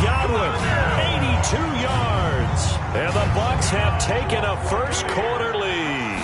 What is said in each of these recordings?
Godwin, 82 yards. And the Bucs have taken a first-quarter lead.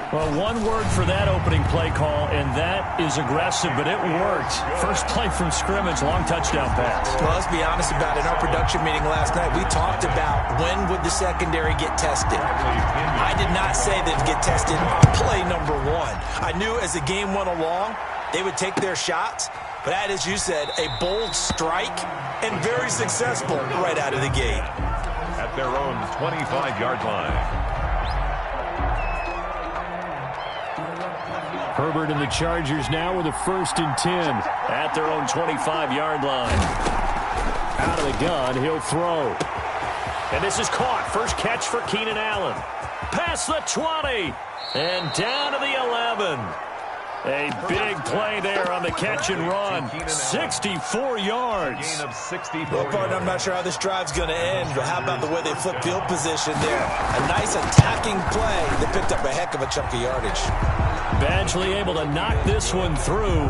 Well, one word for that opening play call, and that is aggressive, but it worked. First play from scrimmage, long touchdown pass. Well, let's be honest about it. In our production meeting last night, we talked about when would the secondary get tested. I did not say they'd get tested on play number one. I knew as the game went along, they would take their shots, but that, as you said, a bold strike and very successful right out of the gate. At their own 25-yard line. Herbert and the Chargers now with a 1st and 10 at their own 25-yard line. Out of the gun, he'll throw. And this is caught. First catch for Keenan Allen. Past the 20 and down to the 11. A big play there on the catch and run. 64 yards. Gain of 64 well, partner, I'm not sure how this drive's going to end, but how about the way they flip field position there? A nice attacking play that picked up a heck of a chunk of yardage. Badgley able to knock this one through.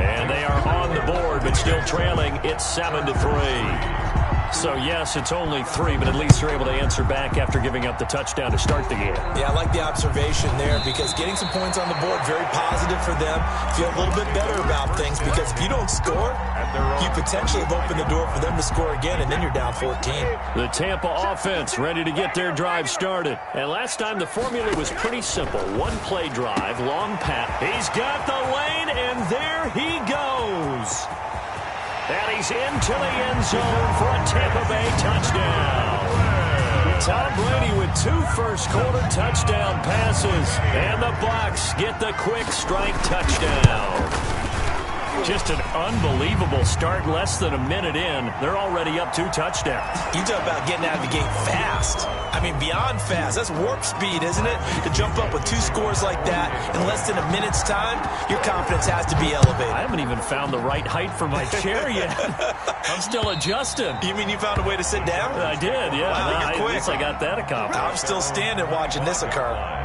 And they are on the board, but still trailing. It's 7-3. So, yes, it's only 3, but at least they're able to answer back after giving up the touchdown to start the game. Yeah, I like the observation there because getting some points on the board, very positive for them. Feel a little bit better about things because if you don't score, you potentially have opened the door for them to score again, and then you're down 14. The Tampa offense ready to get their drive started. And last time the formula was pretty simple. One play drive, long pass. He's got the lane, and there he goes. And he's into the end zone for a Tampa Bay touchdown. Tom Brady with 2 first-quarter touchdown passes. And the Bucs get the quick strike touchdown. Just an unbelievable start. Less than a minute in, they're already up 2 touchdowns. You talk about getting out of the gate fast. I mean, beyond fast. That's warp speed, isn't it? To jump up with 2 scores like that in less than a minute's time, your confidence has to be elevated. I haven't even found the right height for my chair yet. I'm still adjusting. You mean you found a way to sit down? I did, yeah. Wow, you're quick. At least I got that accomplished. I'm still standing watching this occur.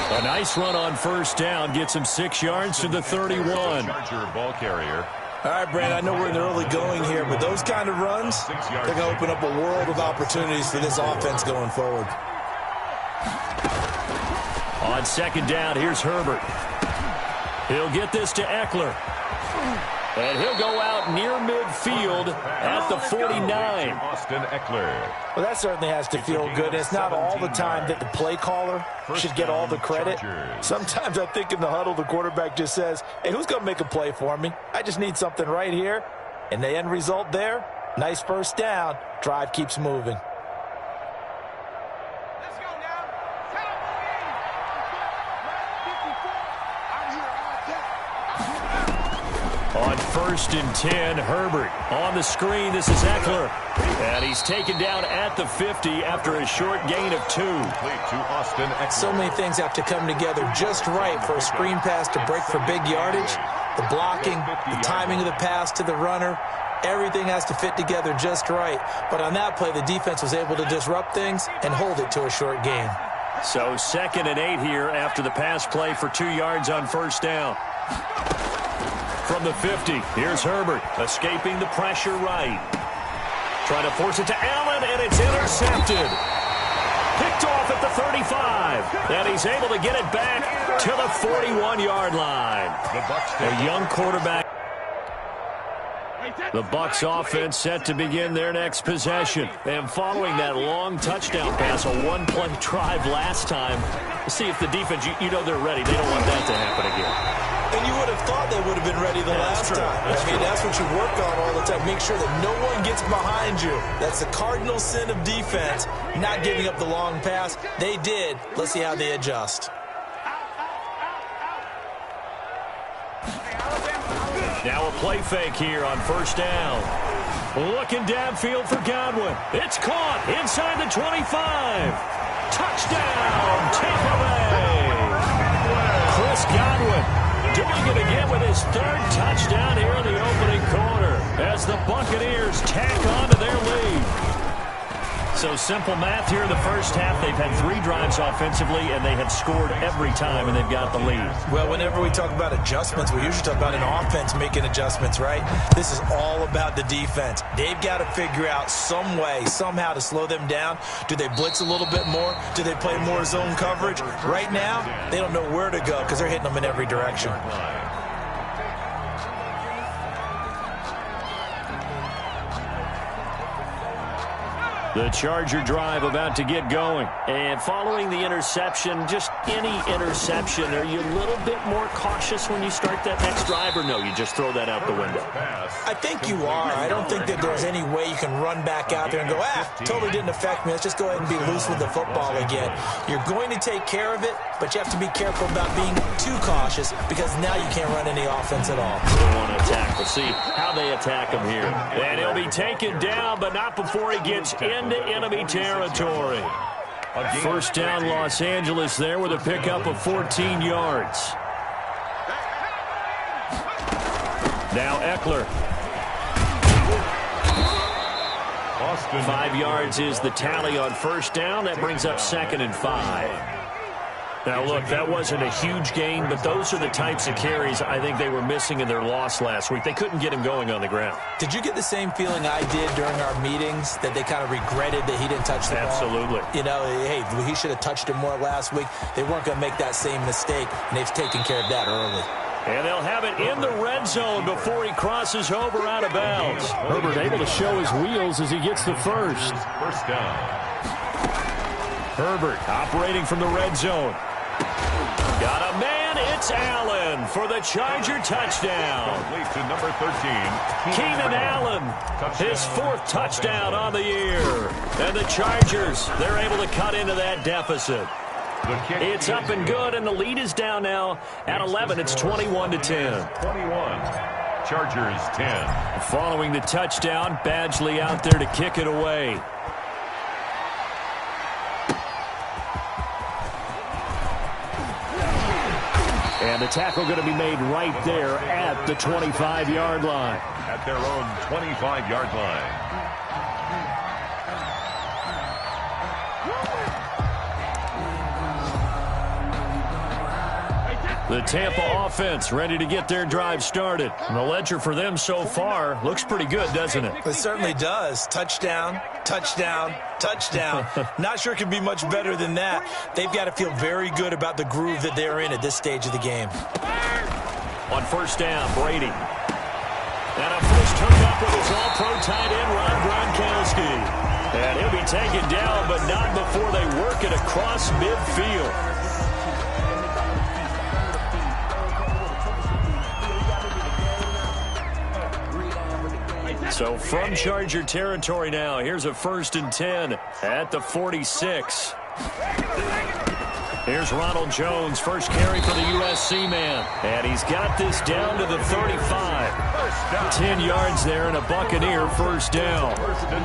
A nice run on first down gets him 6 yards to the 31. Charger ball carrier. All right, Brad, I know we're in the early going here, but those kind of runs, they're going to open up a world of opportunities for this offense going forward. On second down, here's Herbert. He'll get this to Eckler. And he'll go out near midfield at the 49. Austin Eckler. Well, that certainly has to feel good. It's not all the time that the play caller should get all the credit. Sometimes I think in the huddle, the quarterback just says, hey, who's going to make a play for me? I just need something right here. And the end result there, nice first down. Drive keeps moving. On 1st and 10, Herbert on the screen. This is Eckler. And he's taken down at the 50 after a short gain of 2. Complete to Austin Eckler. So many things have to come together just right for a screen pass to break for big yardage. The blocking, the timing of the pass to the runner, everything has to fit together just right. But on that play, the defense was able to disrupt things and hold it to a short gain. So 2nd and 8 here after the pass play for 2 yards on first down. From the 50, here's Herbert, escaping the pressure right. Trying to force it to Allen, and it's intercepted. Picked off at the 35, and he's able to get it back to the 41-yard line. A young quarterback. The Bucs offense set to begin their next possession. And following that long touchdown pass, a one-play drive last time, see if the defense, you know they're ready. They don't want that to happen again. And you would have thought they would have been ready the last time. I mean, that's what you work on all the time. Make sure that no one gets behind you. That's the cardinal sin of defense, not giving up the long pass. They did. Let's see how they adjust. Now a play fake here on first down. Looking downfield for Godwin. It's caught inside the 25. Touchdown, Tampa Bay. Chris Godwin to begin with his third touchdown here in the opening quarter as the Buccaneers tack on to their lead. So simple math here in the first half. They've had 3 drives offensively, and they have scored every time, and they've got the lead. Well, whenever we talk about adjustments, we usually talk about an offense making adjustments, right? This is all about the defense. They've got to figure out some way, somehow to slow them down. Do they blitz a little bit more? Do they play more zone coverage? Right now, they don't know where to go because they're hitting them in every direction. The Charger drive about to get going. And following the interception, just any interception, are you a little bit more cautious when you start that next drive, or no, you just throw that out the window? I think you are. I don't think that there's any way you can run back out there and go, totally didn't affect me. Let's just go ahead and be loose with the football again. You're going to take care of it, but you have to be careful about being too cautious because now you can't run any offense at all. They want to attack. We'll see how they attack him here. And he'll be taken down, but not before he gets into enemy territory. First down, Los Angeles there with a pickup of 14 yards. Now Eckler. 5 yards is the tally on first down. That brings up 2nd and 5. Now, look, that wasn't a huge gain, but those are the types of carries I think they were missing in their loss last week. They couldn't get him going on the ground. Did you get the same feeling I did during our meetings, that they kind of regretted that he didn't touch the ball? Absolutely. You know, hey, he should have touched it more last week. They weren't going to make that same mistake, and they've taken care of that early. And they'll have it in the red zone before he crosses over out of bounds. Herbert able to show his wheels as he gets the first. First down. Herbert operating from the red zone. Got a man, it's Allen for the Charger touchdown. Complete to number 13. Keenan Allen, his 4th touchdown on the year. And the Chargers, they're able to cut into that deficit. It's up and good, and the lead is down now at 11. It's 21-10. 21. Chargers 10. Following the touchdown, Badgley out there to kick it away. And the tackle going to be made right there at the 25-yard line. At their own 25-yard line. The Tampa offense ready to get their drive started. And the ledger for them so far looks pretty good, doesn't it? It certainly does. Touchdown, touchdown, touchdown. Not sure it can be much better than that. They've got to feel very good about the groove that they're in at this stage of the game. On first down, Brady. And a first hookup with his all-pro tight end, Rob Gronkowski. And he'll be taken down, but not before they work it across midfield. So from Charger territory now, here's a 1st and 10 at the 46. Here's Ronald Jones, first carry for the USC man. And he's got this down to the 35. 10 yards there and a Buccaneer first down.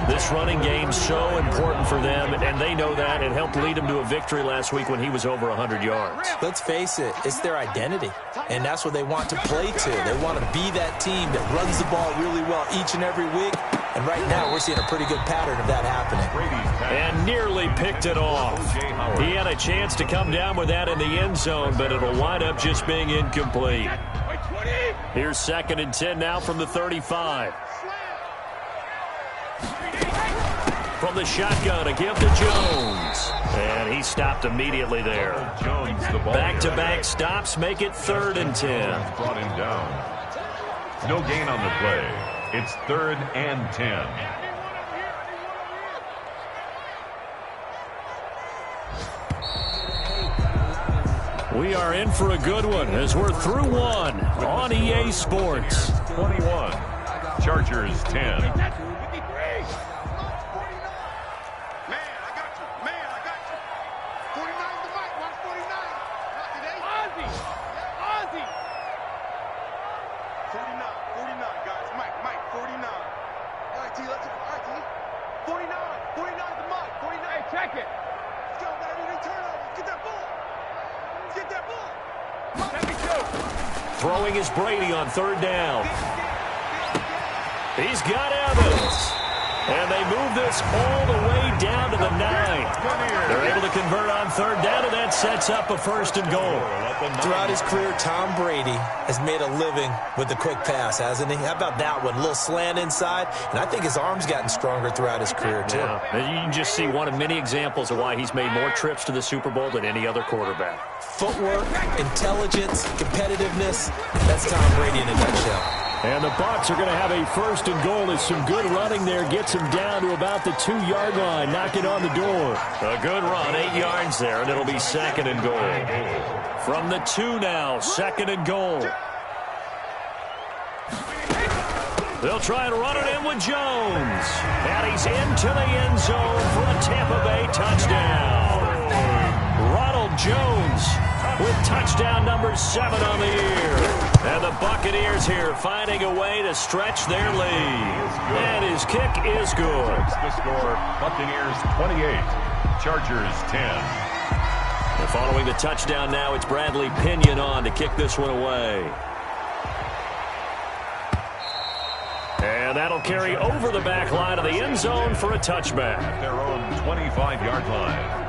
This running game's so important for them, and they know that. It helped lead them to a victory last week when he was over 100 yards. Let's face it, it's their identity, and that's what they want to play to. They want to be that team that runs the ball really well each and every week. And right now, we're seeing a pretty good pattern of that happening. And nearly picked it off. He had a chance to come down with that in the end zone, but it'll wind up just being incomplete. Here's 2nd and 10 now from the 35. From the shotgun, a give to Jones. And he stopped immediately there. Back-to-back stops make it 3rd and 10. Brought him down. No gain on the play. It's 3rd and 10. We are in for a good one as we're through one on EA Sports. 21. Chargers 10. Throwing is Brady on third down. He's got Evans. And they move this all the way down to the 9. They're able to convert on third down, and that sets up a 1st and goal. Throughout his career, Tom Brady has made a living with the quick pass, hasn't he? How about that one? A little slant inside, and I think his arm's gotten stronger throughout his career, too. Yeah. You can just see one of many examples of why he's made more trips to the Super Bowl than any other quarterback. Footwork, intelligence, competitiveness, that's Tom Brady in a nutshell. And the Bucs are going to have a 1st and goal as some good running there gets him down to about the 2-yard line, knocking on the door. A good run, 8 yards there, and it'll be 2nd and goal. From the 2 now, 2nd and goal. They'll try and run it in with Jones. And he's into the end zone for a Tampa Bay touchdown. Ronald Jones with touchdown number 7 on the year. And the Buccaneers here finding a way to stretch their lead. And his kick is good. The score, Buccaneers 28, Chargers 10. And following the touchdown now, it's Bradley Pinion on to kick this one away. And that'll carry over the back line of the end zone for a touchback. At their own 25-yard line.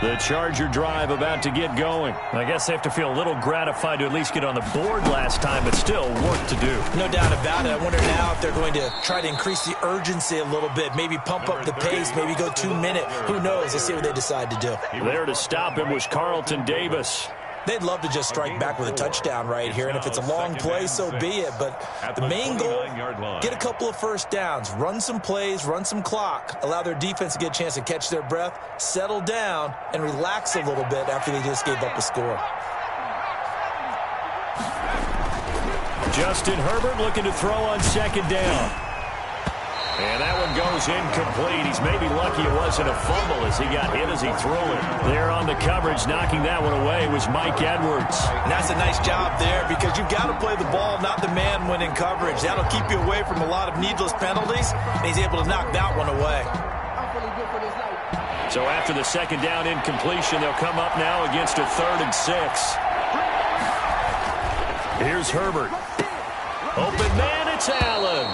The Charger drive about to get going. I guess they have to feel a little gratified to at least get on the board last time, but still work to do. No doubt about it. I wonder now if they're going to try to increase the urgency a little bit, maybe pump up the pace, maybe go 2-minute. Who knows? Let's see what they decide to do. There to stop him was Carlton Davis. They'd love to just strike back with a touchdown right here, and if it's a long play, so be it. But the main goal, get a couple of first downs, run some plays, run some clock, allow their defense to get a chance to catch their breath, settle down, and relax a little bit after they just gave up a score. Justin Herbert looking to throw on 2nd down. And that one goes incomplete. He's maybe lucky it wasn't a fumble as he got hit as he threw it. There on the coverage, knocking that one away was Mike Edwards. And that's a nice job there because you've got to play the ball, not the man when in coverage. That'll keep you away from a lot of needless penalties, and he's able to knock that one away. So after the 2nd down incompletion, they'll come up now against a 3rd and 6. Here's Herbert. Open man, it's Allen.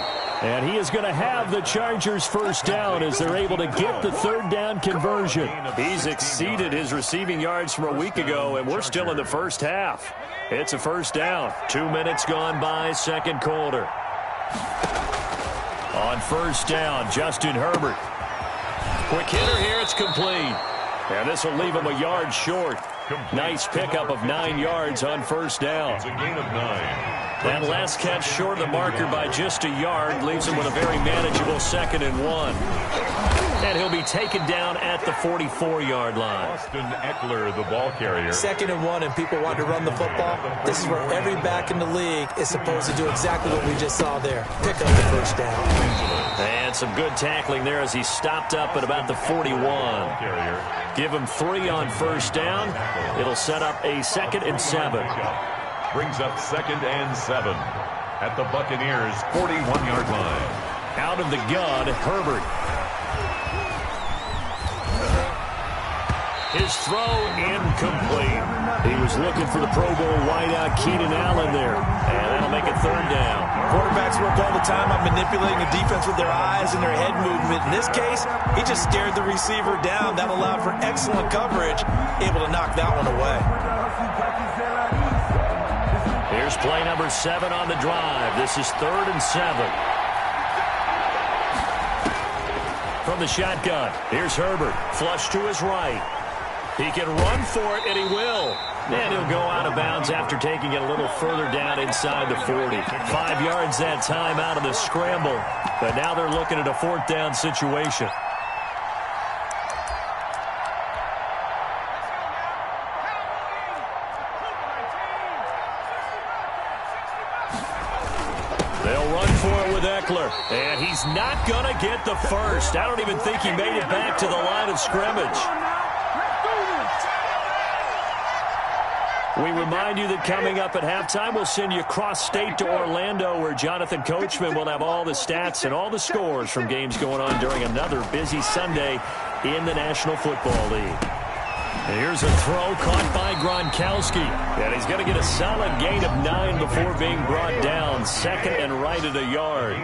And he is going to have the Chargers 1st down as they're able to get the 3rd down conversion. He's exceeded his receiving yards from a week ago, and we're still in the 1st half. It's a 1st down. 2 minutes gone by, 2nd quarter. On 1st down, Justin Herbert. Quick hitter here, it's complete. And this will leave him a yard short. Nice pickup of 9 yards on 1st down. It's a gain of 9. That last catch short of the marker by just a yard leaves him with a very manageable 2nd and 1. And he'll be taken down at the 44-yard line. Austin Eckler, the ball carrier. 2nd and 1, and people want to run the football. This is where every back in the league is supposed to do exactly what we just saw there. Pick up the 1st down. And some good tackling there as he stopped up at about the 41. Give him 3 on 1st down. It'll set up a 2nd and 7. Brings up 2nd and 7 at the Buccaneers' 41-yard line. Out of the gun, Herbert. His throw incomplete. He was looking for the Pro Bowl wideout Keenan Allen there. And that'll make it 3rd down. Quarterbacks work all the time on manipulating the defense with their eyes and their head movement. In this case, he just stared the receiver down. That allowed for excellent coverage, able to knock that one away. Here's play number 7 on the drive. This is 3rd and 7. From the shotgun, here's Herbert. Flush to his right. He can run for it, and he will. And he'll go out of bounds after taking it a little further down inside the 40. 5 yards that time out of the scramble. But now they're looking at a 4th down situation. They'll run for it with Eckler. And he's not going to get the first. I don't even think he made it back to the line of scrimmage. We remind you that coming up at halftime, we'll send you cross-state to Orlando, where Jonathan Coachman will have all the stats and all the scores from games going on during another busy Sunday in the National Football League. And here's a throw caught by Gronkowski. And he's going to get a solid gain of 9 before being brought down. Second and right at a yard.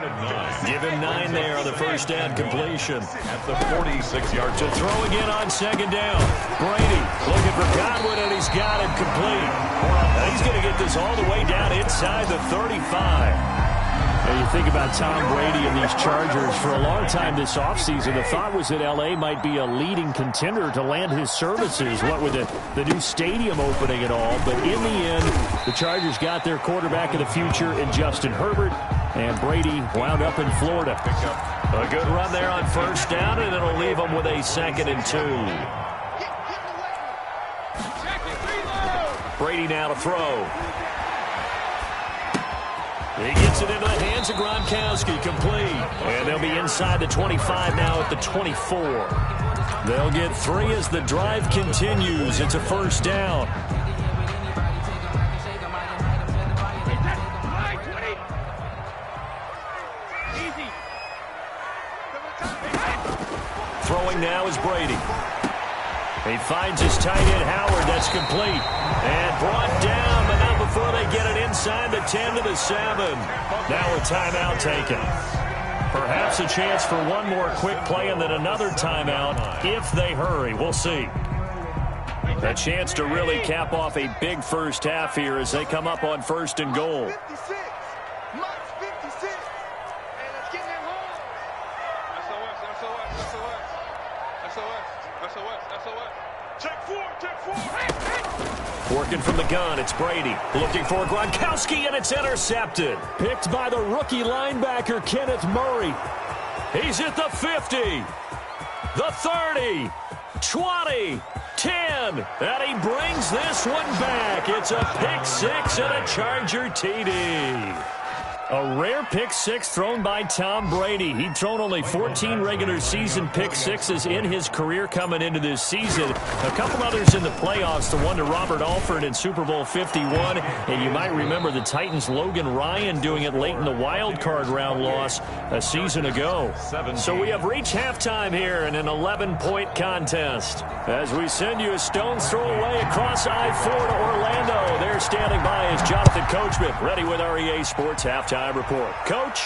Give him 9 there on the first down completion. At the 46-yard to throw again on second down. Brady looking for Godwin, and he's got it complete. And he's going to get this all the way down inside the 35. And you think about Tom Brady and these Chargers. For a long time this offseason, the thought was that L.A. might be a leading contender to land his services, what with the new stadium opening and all. But in the end, the Chargers got their quarterback of the future in Justin Herbert, and Brady wound up in Florida. A good run there on first down, and it'll leave them with a 2nd and 2. Brady now to throw. He gets it into the hands of Gronkowski, complete. And they'll be inside the 25 now at the 24. They'll get 3 as the drive continues. It's a first down. Throwing now is Brady. He finds his tight end, Howard. That's complete. And brought down, but not before they get it inside the 10 to the 7. Now a timeout taken. Perhaps a chance for one more quick play and then another timeout if they hurry. We'll see. A chance to really cap off a big first half here as they come up on 1st and goal. Working from the gun, it's Brady. Looking for Gronkowski, and it's intercepted. Picked by the rookie linebacker, Kenneth Murray. He's at the 50, the 30, 20, 10, and he brings this one back. It's a pick 6 and a Charger TD. A rare pick 6 thrown by Tom Brady. He'd thrown only 14 regular season pick 6s in his career coming into this season. A couple others in the playoffs, the one to Robert Alford in Super Bowl 51. And you might remember the Titans' Logan Ryan doing it late in the wild card round loss a season ago. So we have reached halftime here in an 11-point contest. As we send you a stone's throw away across I-4 to Orlando. There standing by is Jonathan Coachman, ready with our EA Sports Halftime Report. Coach.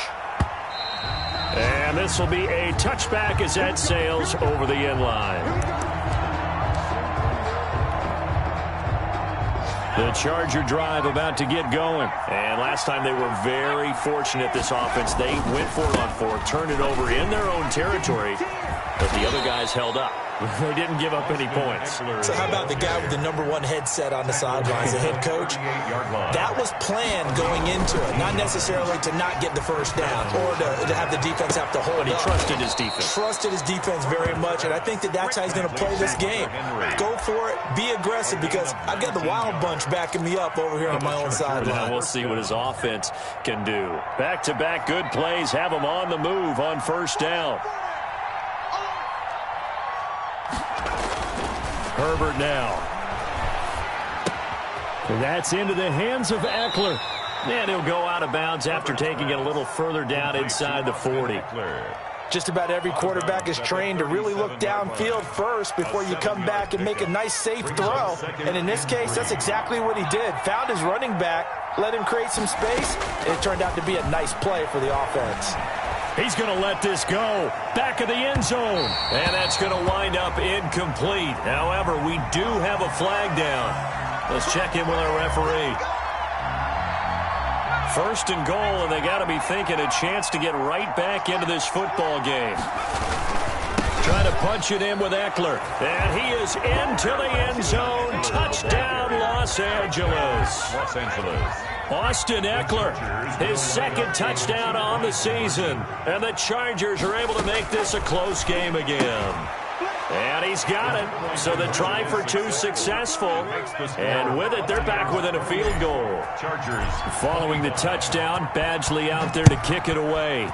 And this will be a touchback as that sails over the end line. The Charger drive about to get going. And last time they were very fortunate, this offense. They went for it on 4, turned it over in their own territory, but the other guys held up. They didn't give up any points. So how about the guy with the #1 headset on the sidelines, the head coach? That was planned going into it, not necessarily to not get the first down or to have the defense have to hold But he up. trusted his defense. Trusted his defense very much, and I think that's how he's going to play this game. Go for it, be aggressive, because I've got the Wild Bunch backing me up over here on my own sideline. We'll see what his offense can do. Back-to-back good plays have him on the move on first down. Herbert now. And that's into the hands of Eckler. And he'll go out of bounds after taking it a little further down inside the 40. Just about every quarterback is trained to really look downfield first before you come back and make a nice, safe throw. And in this case, that's exactly what he did. Found his running back, let him create some space, and it turned out to be a nice play for the offense. He's going to let this go. Back of the end zone. And that's going to wind up incomplete. However, we do have a flag down. Let's check in with our referee. 1st and goal, and they got to be thinking a chance to get right back into this football game. Trying to punch it in with Eckler. And he is into the end zone. Touchdown, Los Angeles. Los Angeles. Austin Eckler, his 2nd touchdown on the season. And the Chargers are able to make this a close game again. And he's got it. So the try for 2 successful. And with it, they're back within a field goal. Chargers. Following the touchdown, Badgley out there to kick it away.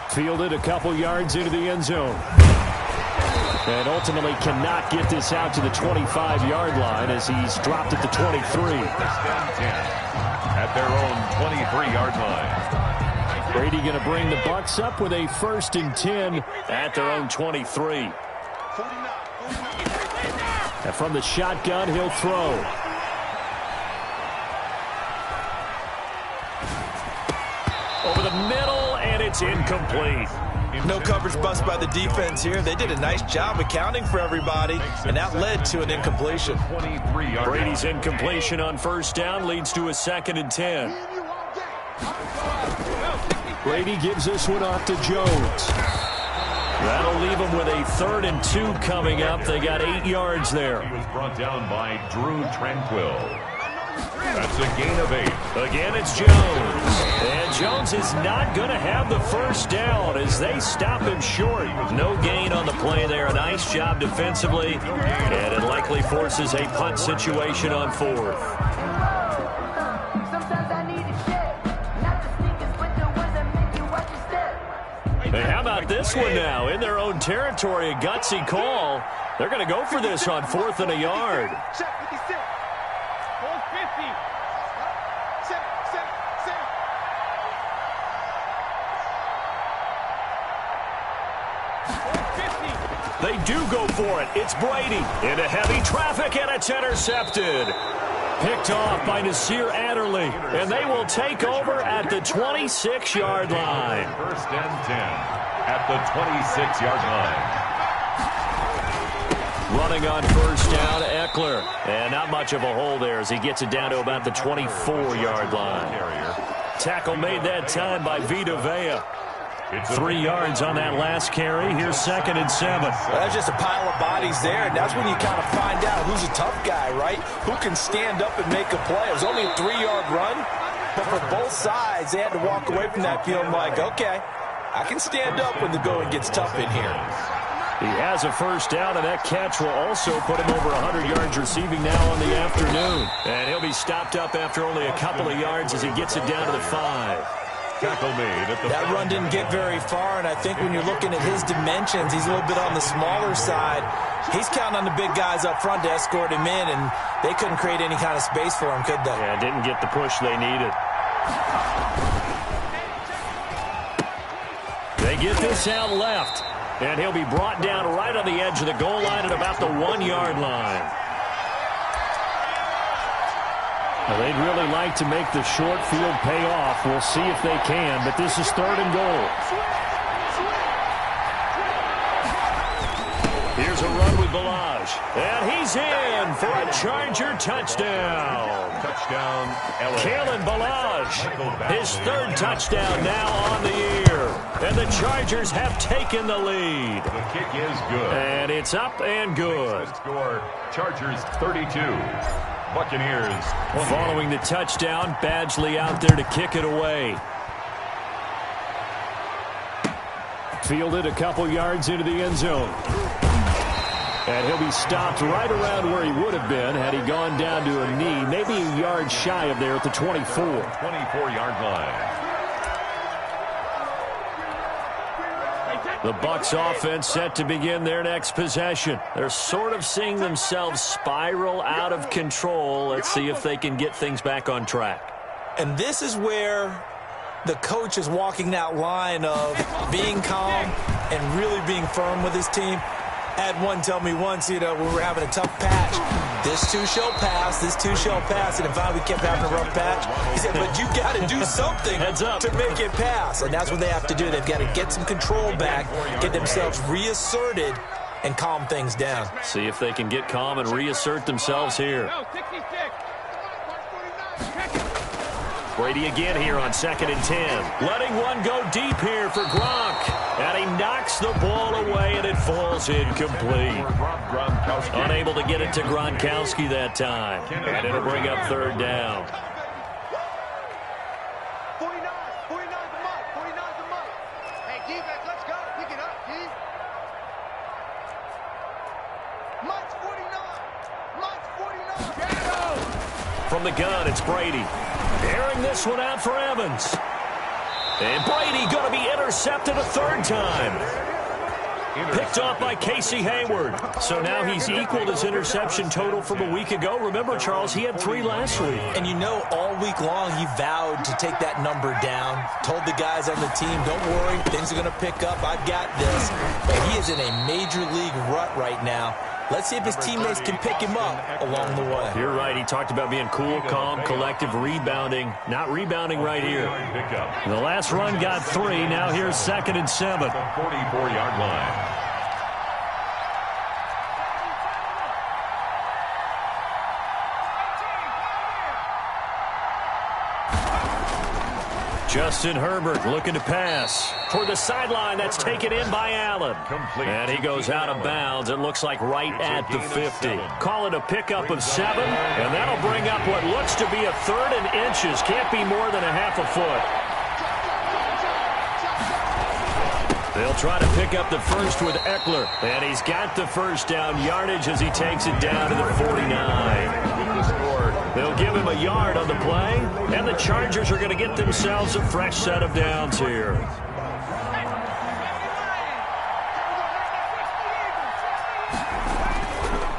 Fielded a couple yards into the end zone. And ultimately cannot get this out to the 25-yard line as he's dropped at the 23. At their own 23-yard line. Brady going to bring the Bucs up with a 1st and 10 at their own 23. And from the shotgun, he'll throw. Over the middle, and it's incomplete. No coverage bust by the defense here. They did a nice job accounting for everybody, and that led to an incompletion. Brady's incompletion on 1st down leads to a 2nd and 10. Brady gives this one off to Jones. That'll leave them with a 3rd and 2 coming up. They got 8 yards there. He was brought down by Drew Tranquill. That's a gain of 8. Again, it's Jones. And Jones is not going to have the 1st down as they stop him short. No gain on the play there. A nice job defensively. And it likely forces a punt situation on 4th. Hey, how about this one now? In their own territory, a gutsy call. They're going to go for this on 4th and a yard. They do go for it. It's Brady into heavy traffic, and it's intercepted. Picked off by Nasir Adderley, and they will take over at the 26-yard line. 1st and 10 at the 26-yard line. Running on 1st down, Eckler. And not much of a hole there as he gets it down to about the 24-yard line. Tackle made that time by Vita Vea. 3 yards on that last carry. Here's 2nd and 7. Well, that's just a pile of bodies there, and that's when you kind of find out who's a tough guy, right? Who can stand up and make a play. It was only a 3-yard run, but for both sides, they had to walk away from that feeling like, okay, I can stand up when the going gets tough in here. He has a 1st down, and that catch will also put him over 100 yards receiving now on the afternoon. And he'll be stopped up after only a couple of yards as he gets it down to the 5. Tackle made at the that run didn't get very far, and I think when you're looking at his dimensions, he's a little bit on the smaller side. He's counting on the big guys up front to escort him in, and they couldn't create any kind of space for him, could they? Yeah, didn't get the push they needed. They get this out left, and he'll be brought down right on the edge of the goal line at about the 1-yard line. Well, they'd really like to make the short field pay off. We'll see if they can, but this is 3rd and goal. Here's a run with Balaj, and he's in for a Charger touchdown. Touchdown, LA. Kalen Balaj, his 3rd touchdown now on the year. And the Chargers have taken the lead. The kick is good. And it's up and good. Score, Chargers 32. Buccaneers 20. Following the touchdown, Badgley out there to kick it away. Fielded a couple yards into the end zone. And he'll be stopped right around where he would have been had he gone down to a knee, maybe a yard shy of there at the 24. 24-yard line. The Bucs offense set to begin their next possession. They're sort of seeing themselves spiral out of control. Let's see if they can get things back on track. And this is where the coach is walking that line of being calm and really being firm with his team. I had one tell me once, when we were having a tough patch, this too shall pass, this too shall pass. And finally we kept having a rough patch. He said, but you got to do something to make it pass. And that's what they have to do. They've got to get some control back, get themselves reasserted, and calm things down. See if they can get calm and reassert themselves here. Brady again here on 2nd and 10. Letting one go deep here for Gronk. And he knocks the ball away, and it falls incomplete. Unable to get it to Gronkowski that time. And it'll bring up 3rd down. 49's the mark. 49's the mark. Hey, defense, let's go. Pick it up, D. Mike's 49. Mike's 49. From the gun, it's Brady. Airing this one out for Evans. And Brady going to be intercepted a 3rd time. Picked off by Casey Hayward. So now he's equaled his interception total from a week ago. Remember, Charles, he had 3 last week. And you know, all week long he vowed to take that number down. Told the guys on the team, don't worry, things are going to pick up. I've got this. But he is in a major league rut right now. Let's see if his teammates can pick him up along the way. You're right. He talked about being cool, calm, collective, rebounding. Not rebounding right here. The last run got 3. Now here's 2nd and 7. The 44-yard line. Justin Herbert looking to pass. Toward the sideline, that's taken in by Allen. And he goes out of bounds. It looks like right at the 50. Call it a pickup of 7, and that'll bring up what looks to be a 3rd and inches. Can't be more than a half a foot. They'll try to pick up the first with Eckler. And he's got the first down yardage as he takes it down to the 49. They'll give him a yard on the play, and the Chargers are going to get themselves a fresh set of downs here.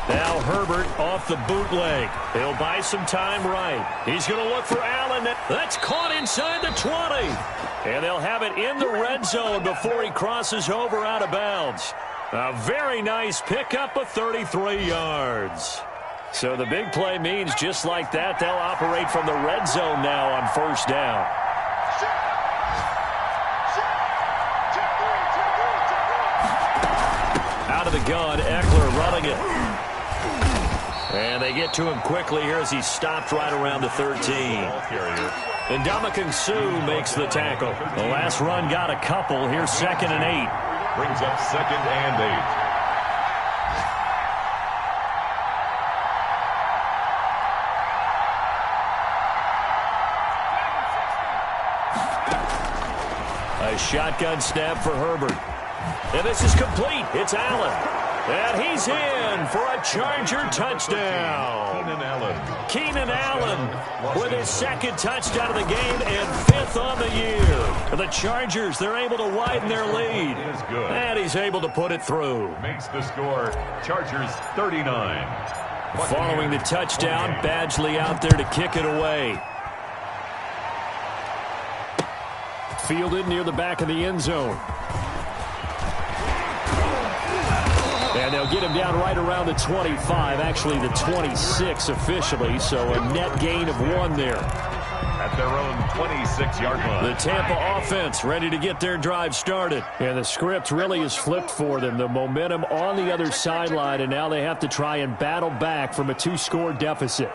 Now Herbert off the bootleg. He'll buy some time right. He's going to look for Allen. That's caught inside the 20. And they'll have it in the red zone before he crosses over out of bounds. A very nice pickup of 33 yards. So the big play means just like that, they'll operate from the red zone now on 1st down. Out of the gun, Eckler running it. And they get to him quickly here as he's stopped right around the 13. And Ndamukong Suh makes the tackle. The last run got a couple. Here's 2nd and 8. Brings up 2nd and 8. A shotgun snap for Herbert. And this is complete. It's Allen. And he's in for a Charger touchdown. Keenan Allen with his 2nd touchdown of the game and 5th on the year. The Chargers, they're able to widen their lead. And he's able to put it through. Makes the score Chargers 39. Following the touchdown, Badgley out there to kick it away. Fielded near the back of the end zone. And they'll get him down right around the 25, actually the 26 officially, so a net gain of 1 there. At their own 26-yard line. The Tampa offense ready to get their drive started. And the script really is flipped for them. The momentum on the other sideline, and now they have to try and battle back from a 2-score deficit.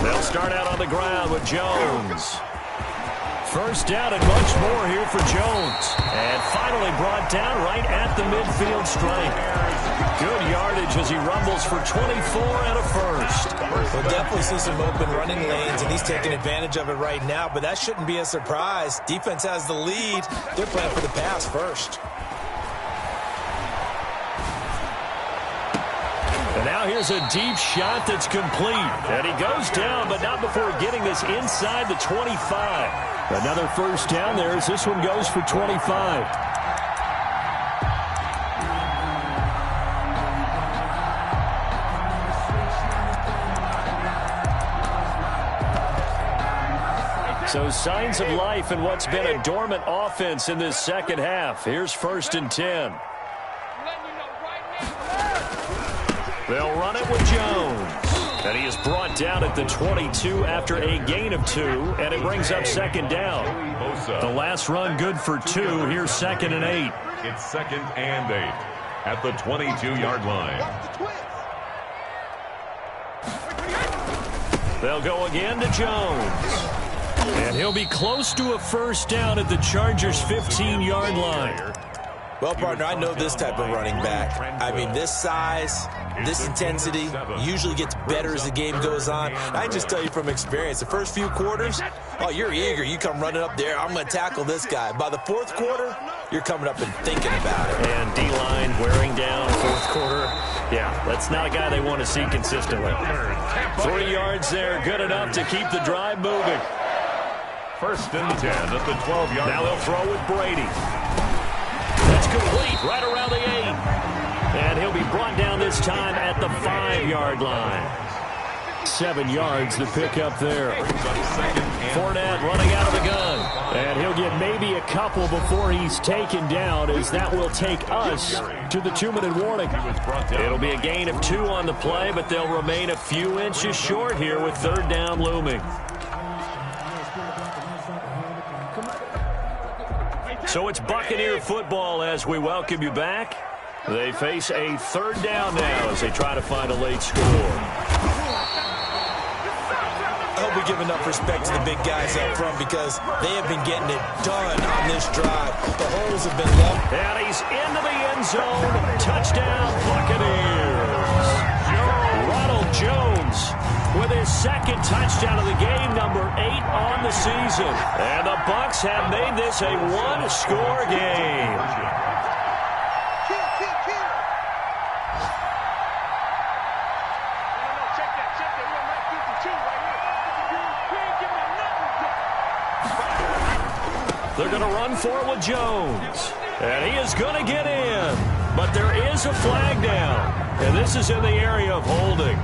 They'll start out on the ground with Jones. First down and much more here for Jones. And finally brought down right at the midfield stripe. Good yardage as he rumbles for 24 and a first. We'll definitely see some open running lanes, and he's taking advantage of it right now, but that shouldn't be a surprise. Defense has the lead. They're playing for the pass first. And now here's a deep shot that's complete. And he goes down, but not before getting this inside the 25. Another first down there as this one goes for 25. So signs of life in what's been a dormant offense in this second half. Here's 1st and 10. They'll run it with Jones. And he is brought down at the 22 after a gain of 2, and it brings up 2nd down. The last run good for 2. Here's 2nd and 8. It's 2nd and 8 at the 22-yard line. They'll go again to Jones. And he'll be close to a first down at the Chargers' 15-yard line. Well, partner, I know this type of running back. I mean, this size, this intensity usually gets better as the game goes on. I just tell you from experience, the first few quarters, oh, you're eager. You come running up there, I'm going to tackle this guy. By the 4th quarter, you're coming up and thinking about it. And D-line wearing down 4th quarter. Yeah, that's not a guy they want to see consistently. 3 yards there, good enough to keep the drive moving. First and 10 at the 12-yard line. Now they'll throw with Brady. That's complete, right around the 8. And he'll be brought down this time at the 5-yard line. 7 yards to pick up there. Fournette running out of the gun. And he'll get maybe a couple before he's taken down, as that will take us to the 2-minute warning. It'll be a gain of 2 on the play, but they'll remain a few inches short here with 3rd down looming. So it's Buccaneer football as we welcome you back. They face a 3rd down now as they try to find a late score. I hope we give enough respect to the big guys up front, because they have been getting it done on this drive. The holes have been left. And he's into the end zone. Touchdown, Buccaneers. Ronald Jones with his 2nd touchdown of the game, number 8 on the season. And the Bucs have made this a 1-score game. They're going to run for it with Jones. And he is going to get in. But there is a flag down. And this is in the area of holding.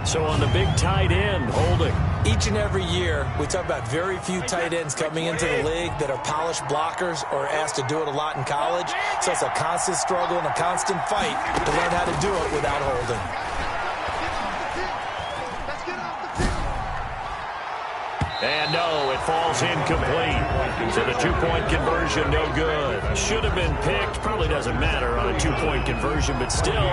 So on the big tight end, holding. Each and every year, we talk about very few tight ends coming into the league that are polished blockers or asked to do it a lot in college. So it's a constant struggle and a constant fight to learn how to do it without holding. And no, it falls incomplete. So the 2-point conversion, no good. Should have been picked. Probably doesn't matter on a 2-point conversion, but still,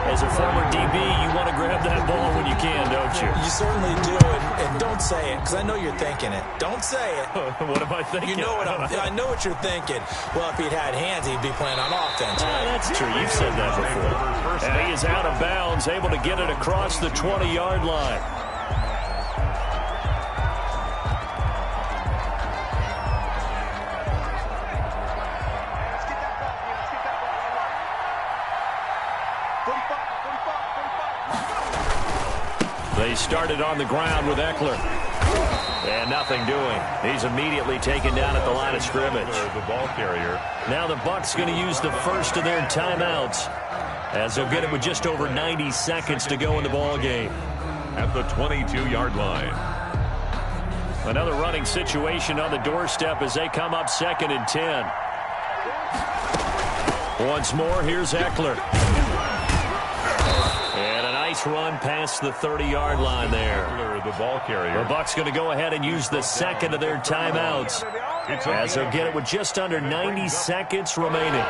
as a former DB, you want to grab that ball when you can, don't you? You certainly do, and don't say it, because I know you're thinking it. Don't say it. What am I thinking? You know what I know what you're thinking. Well, if he'd had hands, he'd be playing on offense. That's true. You've said that before. And he is out of bounds, able to get it across the 20-yard line. They started on the ground with Eckler. And nothing doing. He's immediately taken down at the line of scrimmage. The ball carrier. Now the Bucs going to use the first of their timeouts, as they'll get it with just over 90 seconds to go in the ball game. At the 22-yard line. Another running situation on the doorstep as they come up 2nd and 10. Once more, here's Eckler. And a nice run past the 30-yard line there. The ball carrier. The Bucs going to go ahead and use the 2nd of their timeouts, as they'll get it with just under 90 seconds remaining.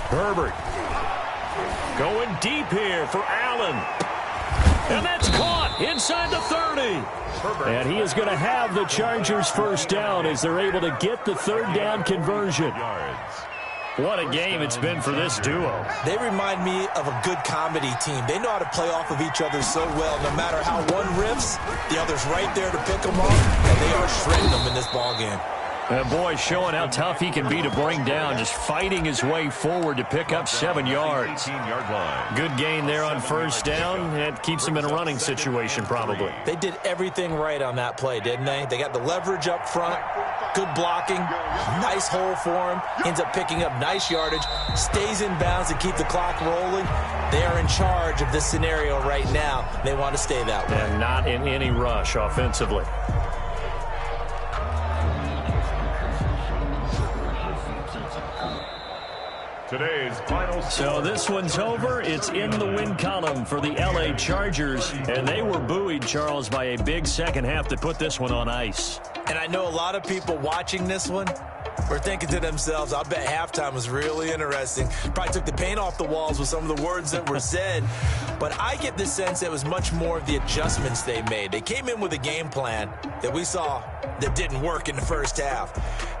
Herbert going deep here for Allen. And that's caught inside the 30. And he is going to have the Chargers first down as they're able to get the 3rd down conversion. What a game it's been for this duo. They remind me of a good comedy team. They know how to play off of each other so well. No matter how one riffs, the other's right there to pick them off, and they are shredding them in this ballgame. And boy, showing how tough he can be to bring down, just fighting his way forward to pick up 7 yards. 18-yard line. Good gain there on first down. That keeps him in a running situation probably. They did everything right on that play, didn't they? They got the leverage up front, good blocking, nice hole for him, ends up picking up nice yardage, stays in bounds to keep the clock rolling. They are in charge of this scenario right now. They want to stay that way. And not in any rush offensively. Today's final score. So this one's over. It's in the win column for the L.A. Chargers. And they were buoyed, Charles, by a big second half that put this one on ice. And I know a lot of people watching this one were thinking to themselves, I bet halftime was really interesting. Probably took the paint off the walls with some of the words that were said. But I get the sense it was much more of the adjustments they made. They came in with a game plan that we saw that didn't work in the first half.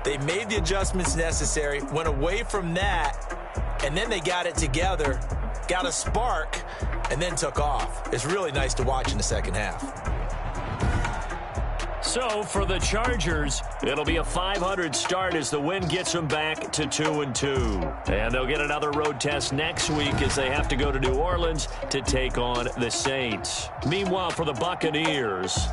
They made the adjustments necessary, went away from that, and then they got it together, got a spark, and then took off. It's really nice to watch in the second half. So for the Chargers, it'll be a 500 start as the win gets them back to 2-2. And they'll get another road test next week as they have to go to New Orleans to take on the Saints. Meanwhile, for the Buccaneers,